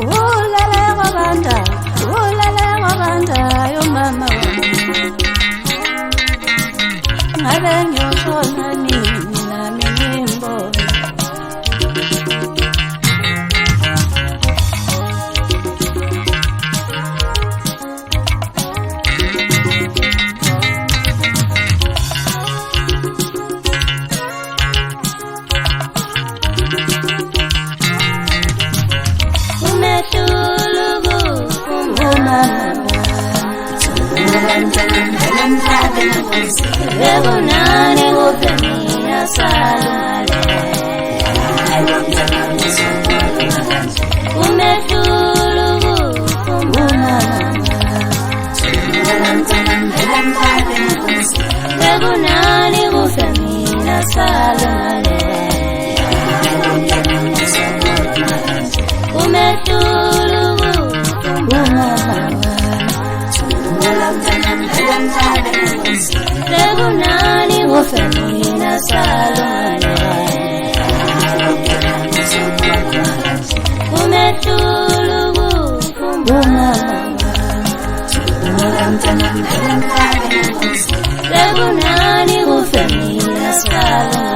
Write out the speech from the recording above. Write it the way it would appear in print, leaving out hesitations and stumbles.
ulala wabanda yo mama ngabe ngiyoshona nini nami ngimbona Lebonani ufemina salale Umetulugu Lebonani ufemina salale Umetulugu Lebonani ufemina salale Umetulugu Lebonani ufemina salale